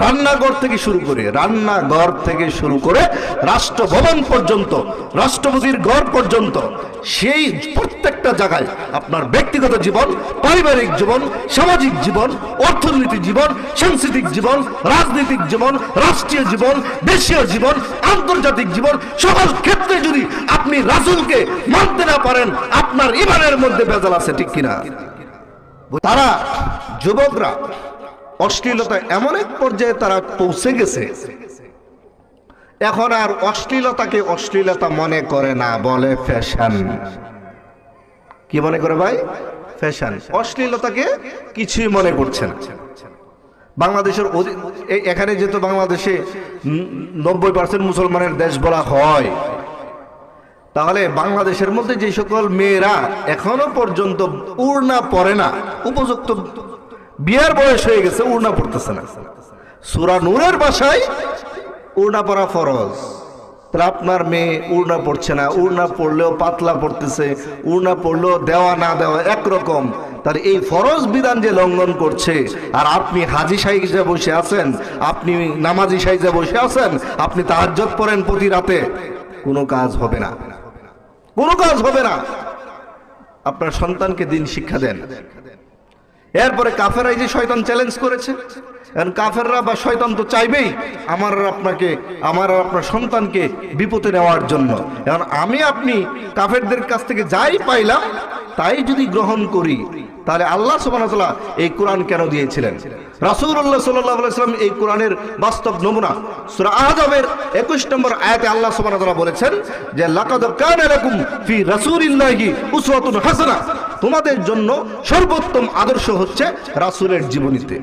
রান্নাঘর থেকে শুরু করে রাষ্ট্রভবন পর্যন্ত, রাষ্ট্রপতির ঘর পর্যন্ত, সেই প্রত্যেকটা জায়গায় আপনার ব্যক্তিগত জীবন, পারিবারিক জীবন, সামাজিক জীবন, অর্থনৈতিক জীবন, সাংস্কৃতিক জীবন, রাজনৈতিক জীবন, রাষ্ট্রীয় জীবন, দেশীয় জীবন, আন্তর্জাতিক জীবন, সকল ক্ষেত্রে যদি আপনি রাসূলকে মানতে না পারেন, আপনার ঈমানের মধ্যে ভেজাল আছে, ঠিক কিনা? তারা যুবকরা অশ্লীলতা এমন এক পর্যায়ে তারা পৌঁছে গেছে, এখন আর অশ্লীলতাকে অশ্লীলতা মনে করে না, বলে ফ্যাশন। কি মনে করে ভাই? ফ্যাশন। অশ্লীলতাকে কিছুই মনে করছে না। বাংলাদেশের এখানে যেহেতু বাংলাদেশে 90% মুসলমানের দেশ বলা হয়, তাহলে বাংলাদেশের মধ্যে যে সকল মেয়েরা এখনো পর্যন্ত উড়না পরে না, উপযুক্ত বিয়ার বয়স হয়ে গেছে, উড়না পড়তেছে না। সূরা নূরের ভাষায় উড়না পরা ফরজ। তাহলে আপনার মেয়ে উড়না পড়ছে না, উড়না পড়লেও পাতলা পড়তেছে, উড়না পড়লেও দেওয়া না দেওয়া একরকম, তাহলে এই ফরজ বিধান যে লঙ্ঘন করছে, আর আপনি হাজি সাইজে বসে আছেন, আপনি নামাজি সাইজে বসে আছেন, আপনি তাহাজ্জুদ পড়েন প্রতি রাতে, কোনো কাজ হবে না, কোনো কাজ হবে না। আপনার সন্তানকে দিন শিক্ষা দেন। এরপরে কাফেররা যে শয়তান চ্যালেঞ্জ করেছে, এখন কাফেররা বা শয়তান তো চাইবেই আমার আপনার সন্তানকে বিপদে নেওয়ার জন্য। এখন আমি আপনি কাফেরদের কাছ থেকে যাই পাইলাম তাই যদি গ্রহণ করি, তাহলে আল্লাহ সুবহানাহু ওয়া তাআলা এই কোরআন কেন দিয়েছিলেন? রাসূলুল্লাহ সাল্লাল্লাহু আলাইহি ওয়াসাল্লাম এই কোরআনের বাস্তব নমুনা। সূরা আহজাবের 21 নম্বর আয়াতে আল্লাহ সুবহানাহু ওয়া তাআলা বলেছেন যে লাকাদ কানা লাকুম ফি রাসূলিল্লাহি উসওয়াতুন হাসানাহ, তোমাদের জন্য সর্বোত্তম আদর্শ হচ্ছে রাসূলের জীবনীতে।